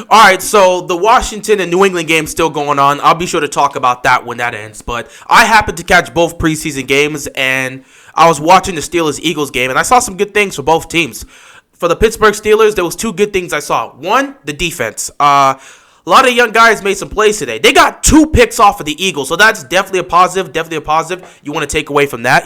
All right, so the Washington and New England game still going on. I'll be sure to talk about that when that ends. But I happened to catch both preseason games, and I was watching the Steelers-Eagles game, and I saw some good things for both teams. For the Pittsburgh Steelers, there was two good things I saw. One, the defense. A lot of young guys made some plays today. They got 2 picks off of the Eagles, so that's definitely a positive. Definitely a positive. You want to take away from that,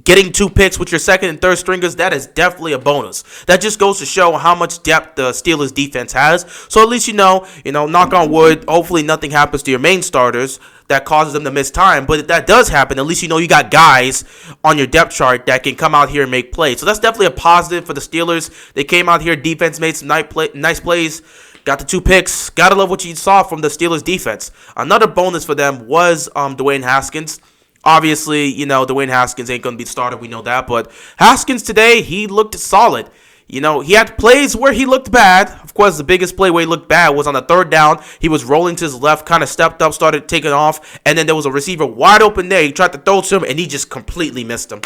Getting 2 picks with your second and third stringers, that is definitely a bonus. That just goes to show how much depth the Steelers defense has. So at least knock on wood, hopefully nothing happens to your main starters that causes them to miss time. But if that does happen, at least you got guys on your depth chart that can come out here and make plays. So that's definitely a positive for the Steelers. They came out here, defense made some nice plays. Got the 2 picks. Gotta love what you saw from the Steelers defense. Another bonus for them was Dwayne Haskins. Obviously, Dwayne Haskins ain't going to be the starter. We know that. But Haskins today, he looked solid. He had plays where he looked bad. Of course, the biggest play where he looked bad was on the 3rd down. He was rolling to his left, kind of stepped up, started taking off. And then there was a receiver wide open there. He tried to throw to him, and he just completely missed him.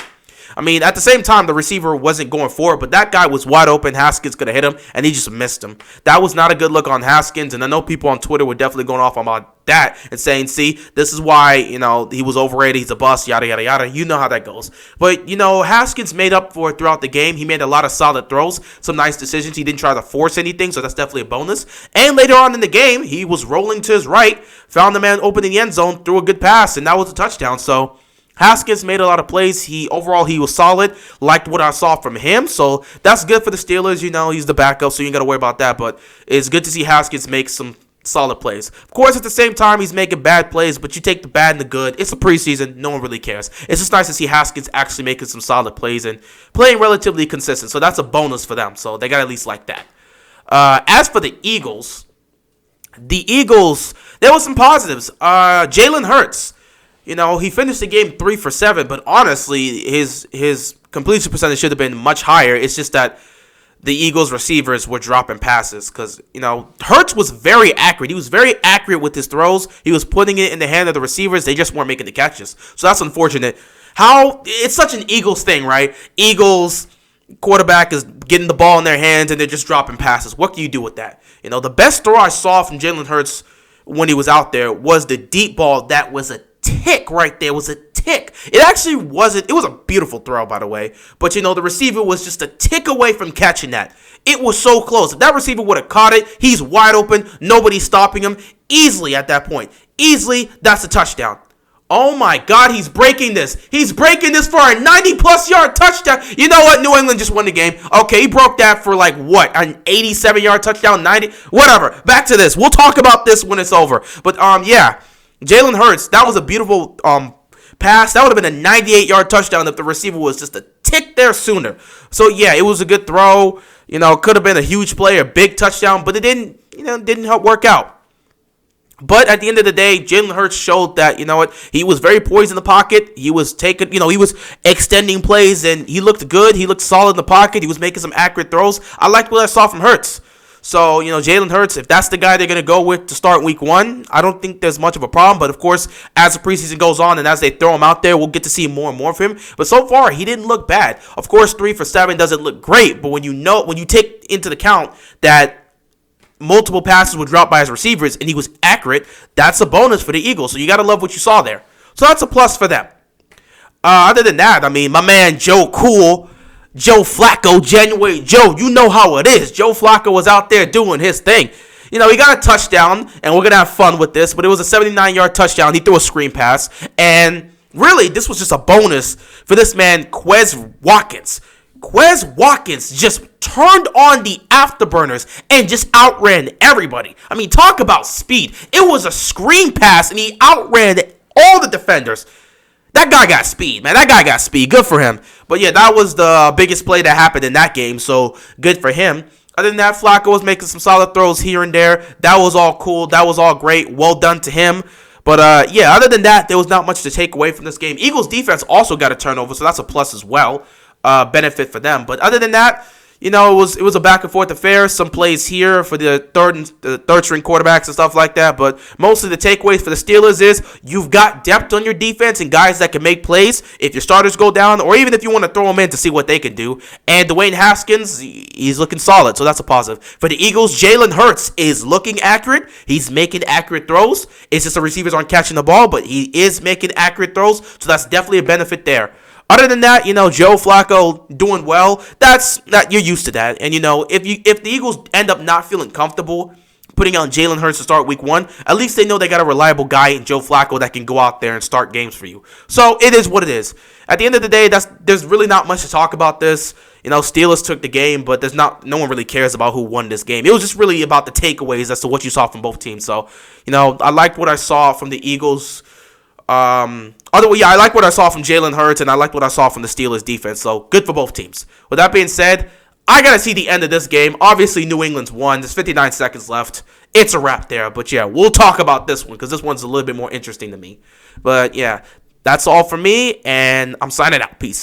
I mean, at the same time, the receiver wasn't going for it, but that guy was wide open. Haskins could have hit him, and he just missed him. That was not a good look on Haskins, and I know people on Twitter were definitely going off about that and saying, see, this is why, he was overrated, he's a bust, yada, yada, yada. You know how that goes. But, Haskins made up for it throughout the game. He made a lot of solid throws, some nice decisions. He didn't try to force anything, so that's definitely a bonus. And later on in the game, he was rolling to his right, found the man open in the end zone, threw a good pass, and that was a touchdown. So Haskins made a lot of plays. He was solid. Liked what I saw from him. So that's good for the Steelers. He's the backup, so you ain't got to worry about that. But it's good to see Haskins make some solid plays. Of course, at the same time, he's making bad plays, but you take the bad and the good. It's a preseason. No one really cares. It's just nice to see Haskins actually making some solid plays and playing relatively consistent. So that's a bonus for them. So they got to at least like that. As for the Eagles, there was some positives. Jalen Hurts. He finished the game 3 for 7, but honestly, his completion percentage should have been much higher. It's just that the Eagles receivers were dropping passes because, Hurts was very accurate. He was very accurate with his throws. He was putting it in the hand of the receivers. They just weren't making the catches. So that's unfortunate. It's such an Eagles thing, right? Eagles quarterback is getting the ball in their hands and they're just dropping passes. What can you do with that? The best throw I saw from Jalen Hurts when he was out there was the deep ball that was a tick right there. It was a tick. It actually wasn't. It was a beautiful throw, by the way. But, the receiver was just a tick away from catching that. It was so close. If that receiver would have caught it, he's wide open. Nobody's stopping him. Easily at that point. Easily, that's a touchdown. Oh, my God, he's breaking this. He's breaking this for a 90-plus yard touchdown. You know what? New England just won the game. Okay, he broke that for an 87-yard touchdown, 90, whatever. Back to this. We'll talk about this when it's over. But, yeah. Jalen Hurts, that was a beautiful pass. That would have been a 98-yard touchdown if the receiver was just a tick there sooner. So, yeah, it was a good throw. Could have been a huge play, a big touchdown, but it didn't help work out. But at the end of the day, Jalen Hurts showed that, he was very poised in the pocket. He was taking, he was extending plays, and he looked good. He looked solid in the pocket. He was making some accurate throws. I liked what I saw from Hurts. So, Jalen Hurts, if that's the guy they're going to go with to start week 1, I don't think there's much of a problem. But, of course, as the preseason goes on and as they throw him out there, we'll get to see more and more of him. But so far, he didn't look bad. Of course, 3 for 7 doesn't look great. But when you take into account that multiple passes were dropped by his receivers and he was accurate, that's a bonus for the Eagles. So you got to love what you saw there. So that's a plus for them. Other than that, my man Joe Flacco, January Joe, you know how it is. Joe Flacco was out there doing his thing. He got a touchdown, and we're going to have fun with this, but it was a 79-yard touchdown. He threw a screen pass, and really, this was just a bonus for this man, Quez Watkins. Quez Watkins just turned on the afterburners and just outran everybody. Talk about speed. It was a screen pass, and he outran all the defenders. That guy got speed, man. That guy got speed. Good for him. But, yeah, that was the biggest play that happened in that game, so good for him. Other than that, Flacco was making some solid throws here and there. That was all cool. That was all great. Well done to him. But, yeah, other than that, there was not much to take away from this game. Eagles defense also got a turnover, so that's a plus as well. Benefit for them. But other than that, it was a back and forth affair. Some plays here for the third string quarterbacks and stuff like that. But mostly the takeaways for the Steelers is you've got depth on your defense and guys that can make plays if your starters go down, or even if you want to throw them in to see what they can do. And Dwayne Haskins, he's looking solid, so that's a positive. For the Eagles, Jalen Hurts is looking accurate. He's making accurate throws. It's just the receivers aren't catching the ball, but he is making accurate throws, so that's definitely a benefit there. Other than that, Joe Flacco doing well. That you're used to that. And if the Eagles end up not feeling comfortable putting on Jalen Hurts to start week 1, at least they know they got a reliable guy in Joe Flacco that can go out there and start games for you. So it is what it is. At the end of the day, there's really not much to talk about this. Steelers took the game, but no one really cares about who won this game. It was just really about the takeaways as to what you saw from both teams. So, I liked what I saw from the Eagles. I like what I saw from Jalen Hurts, and I like what I saw from the Steelers defense. So good for both teams. With that being said, I gotta see the end of this game. Obviously, New England's won. There's 59 seconds left. It's a wrap there. But yeah, we'll talk about this one because this one's a little bit more interesting to me. But yeah, that's all for me, and I'm signing out. Peace.